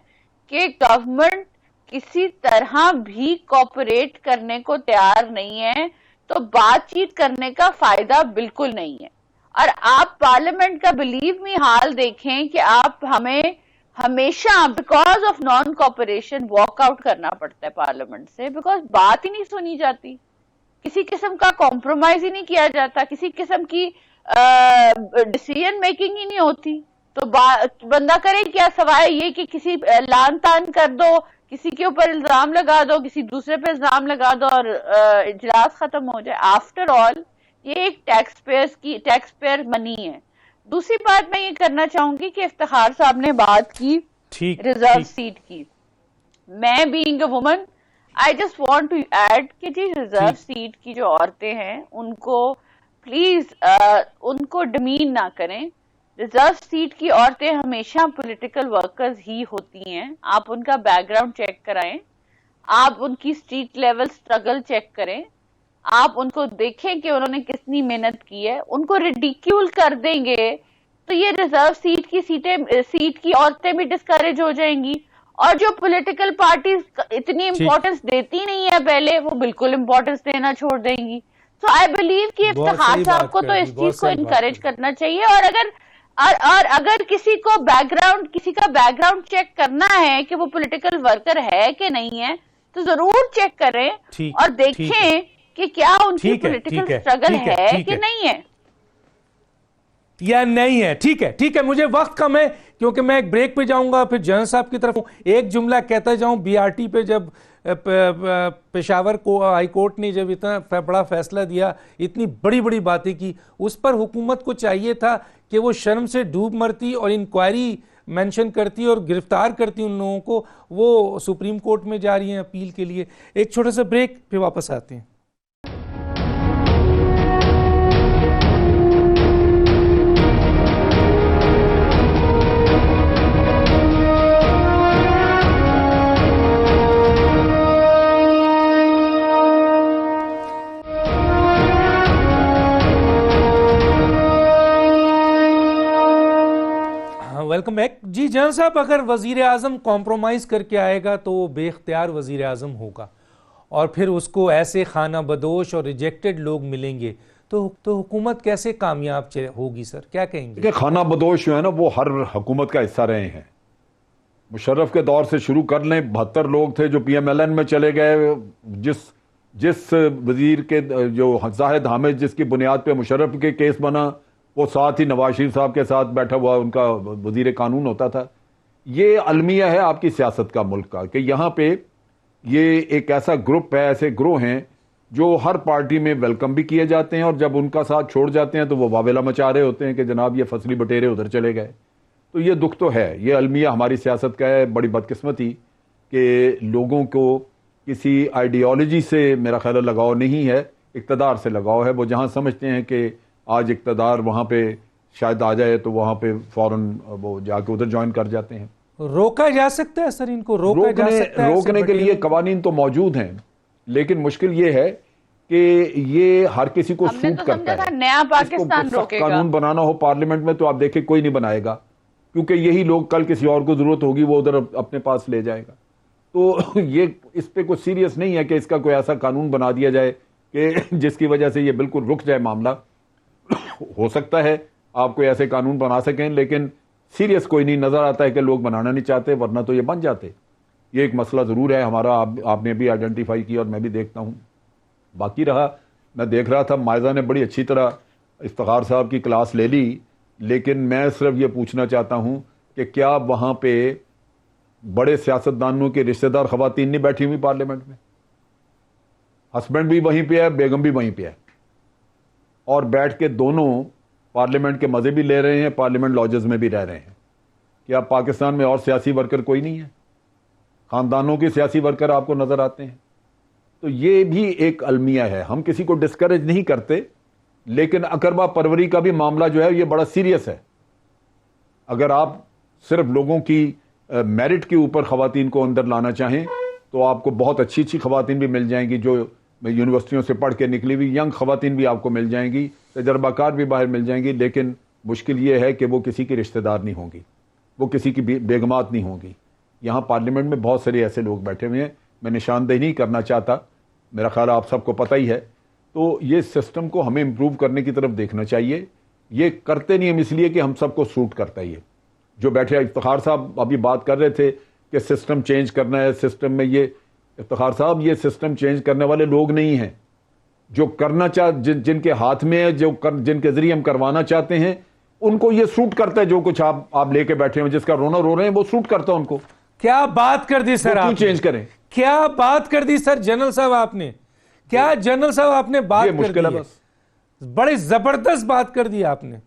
کہ گورنمنٹ کسی طرح بھی کوپریٹ کرنے کو تیار نہیں ہے، تو بات چیت کرنے کا فائدہ بالکل نہیں ہے. اور آپ پارلیمنٹ کا بلیو می حال دیکھیں کہ آپ ہمیں ہمیشہ because of non cooperation walk out کرنا پڑتا ہے پارلیمنٹ سے، بیکاز بات ہی نہیں سنی جاتی، کسی قسم کا کمپرومائز ہی نہیں کیا جاتا، کسی قسم کی ڈیسیژن میکنگ ہی نہیں ہوتی. تو بندہ کرے کیا سوائے یہ کہ کسی لان تان کر دو، کسی کے اوپر الزام لگا دو، کسی دوسرے پہ الزام لگا دو اور اجلاس ختم ہو جائے. آفٹر آل یہ ایک ٹیکس پیئر منی ہے. دوسری بات میں یہ کرنا چاہوں گی کہ افتخار صاحب نے بات کی ریزرو سیٹ کی. میں being a woman I just want to add کہ جی ریزرو سیٹ کی جو عورتیں ہیں ان کو پلیز ان کو ڈمین نہ کریں. ریزرو سیٹ کی عورتیں ہمیشہ پولیٹیکل ورکرز ہی ہوتی ہیں. آپ ان کا بیک گراؤنڈ چیک کرائیں، آپ ان کی اسٹریٹ لیول اسٹرگل چیک کریں، آپ ان کو دیکھیں کہ انہوں نے کتنی محنت کی ہے. ان کو ریڈیکیول کر دیں گے تو یہ ریزرو سیٹ کی عورتیں بھی ڈسکریج ہو جائیں گی. اور جو پولیٹیکل پارٹیز اتنی امپورٹنس دیتی نہیں ہے پہلے، وہ بالکل امپورٹنس دینا چھوڑ دیں گی. سو آئی بلیو کہ افتخار صاحب کو تو اس چیز کو انکریج کرنا چاہیے. اور اگر کسی کا بیک گراؤنڈ چیک کرنا ہے کہ وہ پولیٹیکل ورکر ہے کہ نہیں ہے، تو ضرور چیک کریں اور دیکھیں کہ کیا ان کی پولیٹیکل اسٹرگل ہے کہ نہیں ہے یا نہیں ہے. ٹھیک ہے مجھے وقت کم ہے کیونکہ میں ایک بریک پہ جاؤں گا، پھر جنرل صاحب کی طرف ایک جملہ کہتا جاؤں. بی آر ٹی پہ جب پشاور کو ہائی کورٹ نے جب اتنا بڑا فیصلہ دیا، اتنی بڑی باتیں کی، اس پر حکومت کو چاہیے تھا کہ وہ شرم سے ڈوب مرتی اور انکوائری مینشن کرتی اور گرفتار کرتی ان لوگوں کو. وہ سپریم کورٹ میں جا رہی ہیں اپیل کے لیے. ایک چھوٹا سا بریک پھر واپس آتے ہیں. Welcome back. جی جان صاحب, اگر وزیر اعظم کمپرومائز کر کے آئے گا تو وہ بے اختیار وزیر اعظم ہوگا, اور پھر اس کو ایسے خانہ بدوش اور ریجیکٹڈ لوگ ملیں گے تو حکومت کیسے کامیاب ہوگی سر, کیا کہیں گے؟ کہ خانہ بدوش جو ہے نا وہ ہر حکومت کا حصہ رہے ہیں. مشرف کے دور سے شروع کر لیں, 72 لوگ تھے جو پی ایم ایل این میں چلے گئے. جس وزیر کے جو زاہد حامد جس کی بنیاد پہ مشرف کے کیس بنا, وہ ساتھ ہی نواز شریف صاحب کے ساتھ بیٹھا ہوا ان کا وزیر قانون ہوتا تھا. یہ المیہ ہے آپ کی سیاست کا ملک کا, کہ یہاں پہ یہ ایک ایسا گروپ ہے, ایسے گروہ ہیں جو ہر پارٹی میں ویلکم بھی کیے جاتے ہیں, اور جب ان کا ساتھ چھوڑ جاتے ہیں تو وہ واویلا مچا رہے ہوتے ہیں کہ جناب یہ فصلی بٹیرے ادھر چلے گئے. تو یہ دکھ تو ہے, یہ المیہ ہماری سیاست کا ہے. بڑی بدقسمتی کہ لوگوں کو کسی آئیڈیالوجی سے میرا خیال لگاؤ نہیں ہے, اقتدار سے لگاؤ ہے. وہ جہاں سمجھتے ہیں کہ آج اقتدار وہاں پہ شاید آ جائے تو وہاں پہ فوراً وہ جا کے ادھر جوائن کر جاتے ہیں. روکا جا سکتا ہے سر, ان کو روکا جا سکتا ہے؟ روکنے کے لیے قوانین تو موجود ہیں, لیکن مشکل یہ ہے کہ یہ ہر کسی کو سوٹ کرتا ہے. نیا پاکستان روکے گا. قانون بنانا ہو پارلیمنٹ میں تو آپ دیکھیں کوئی نہیں بنائے گا, کیونکہ یہی لوگ کل کسی اور کو ضرورت ہوگی وہ ادھر اپنے پاس لے جائے گا. تو یہ اس پہ کوئی سیریس نہیں ہے کہ اس کا کوئی ایسا قانون بنا دیا جائے کہ جس کی وجہ سے یہ بالکل رک جائے معاملہ. ہو سکتا ہے آپ کوئی ایسے قانون بنا سکیں, لیکن سیریس کوئی نہیں. نظر آتا ہے کہ لوگ بنانا نہیں چاہتے, ورنہ تو یہ بن جاتے. یہ ایک مسئلہ ضرور ہے ہمارا, آپ نے بھی آئیڈینٹیفائی کیا اور میں بھی دیکھتا ہوں. باقی رہا, میں دیکھ رہا تھا مائزہ نے بڑی اچھی طرح افتخار صاحب کی کلاس لے لی, لیکن میں صرف یہ پوچھنا چاہتا ہوں کہ کیا وہاں پہ بڑے سیاستدانوں کے رشتہ دار خواتین نہیں بیٹھی ہوئی پارلیمنٹ میں؟ ہسبینڈ بھی وہیں پہ ہے, بیگم بھی وہیں پہ ہے, اور بیٹھ کے دونوں پارلیمنٹ کے مزے بھی لے رہے ہیں, پارلیمنٹ لاجز میں بھی رہ رہے ہیں. کیا پاکستان میں اور سیاسی ورکر کوئی نہیں ہے؟ خاندانوں کے سیاسی ورکر آپ کو نظر آتے ہیں. تو یہ بھی ایک المیہ ہے. ہم کسی کو ڈسکریج نہیں کرتے, لیکن اقربا پروری کا بھی معاملہ جو ہے یہ بڑا سیریس ہے. اگر آپ صرف لوگوں کی میرٹ کے اوپر خواتین کو اندر لانا چاہیں تو آپ کو بہت اچھی اچھی خواتین بھی مل جائیں گی, جو یونیورسٹیوں سے پڑھ کے نکلی ہوئی ینگ خواتین بھی آپ کو مل جائیں گی, تجربہ کار بھی باہر مل جائیں گی. لیکن مشکل یہ ہے کہ وہ کسی کی رشتہ دار نہیں ہوں گی, وہ کسی کی بیگمات نہیں ہوں گی. یہاں پارلیمنٹ میں بہت سارے ایسے لوگ بیٹھے ہوئے ہیں, میں نشاندہی نہیں کرنا چاہتا, میرا خیال آپ سب کو پتہ ہی ہے. تو یہ سسٹم کو ہمیں امپروو کرنے کی طرف دیکھنا چاہیے. یہ کرتے نہیں ہم اس لیے کہ ہم سب کو سوٹ کرتا ہے. یہ جو بیٹھے افتخار صاحب ابھی بات کر رہے تھے کہ سسٹم چینج کرنا ہے, سسٹم میں یہ افتخار صاحب یہ سسٹم چینج کرنے والے لوگ نہیں ہیں. جو کرنا جن کے ہاتھ میں ہے, جن کے ذریعے ہم کروانا چاہتے ہیں, ان کو یہ سوٹ کرتا ہے. جو کچھ آپ لے کے بیٹھے ہیں, جس کا رونا رو رہے ہیں, وہ سوٹ کرتا ہے ان کو. کیا بات کر دی سر, کیوں چینج کریں؟ کیا بات کر دی سر جنرل صاحب آپ نے, کیا جنرل صاحب آپ نے بات کر دی ہے, بڑی زبردست بات کر دی آپ نے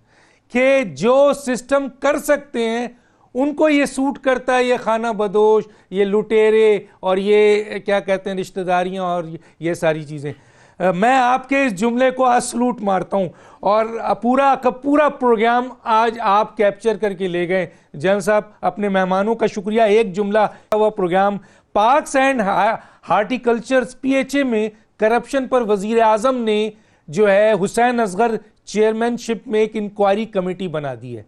کہ جو سسٹم کر سکتے ہیں ان کو یہ سوٹ کرتا ہے, یہ خانہ بدوش, یہ لٹیرے, اور یہ کیا کہتے ہیں رشتہ داریاں اور یہ ساری چیزیں. میں آپ کے اس جملے کو آج سلوٹ مارتا ہوں, اور پورا پروگرام آج آپ کیپچر کر کے لے گئے. جنرل صاحب اپنے مہمانوں کا شکریہ. ایک جملہ وہ programme parks and horticulture PHA میں کرپشن پر وزیر اعظم نے جو ہے حسین اصغر چیئرمین شپ میں ایک انکوائری کمیٹی بنا دی ہے.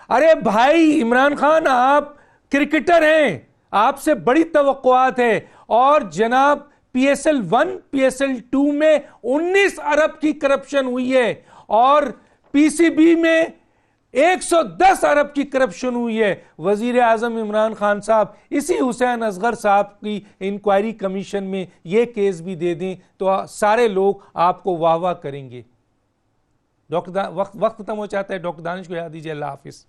ارے بھائی عمران خان, آپ کرکٹر ہیں, آپ سے بڑی توقعات ہے, اور جناب PSL 1 PSL 2 میں 19 ارب کی کرپشن ہوئی ہے, اور PCB میں 110 ارب کی کرپشن ہوئی ہے. وزیر اعظم عمران خان صاحب اسی حسین اصغر صاحب کی انکوائری کمیشن میں یہ کیس بھی دے دیں تو سارے لوگ آپ کو واہ واہ کریں گے. وقت ختم ہو جاتا ہے. ڈاکٹر دانش کو یاد دیجیے. اللہ حافظ.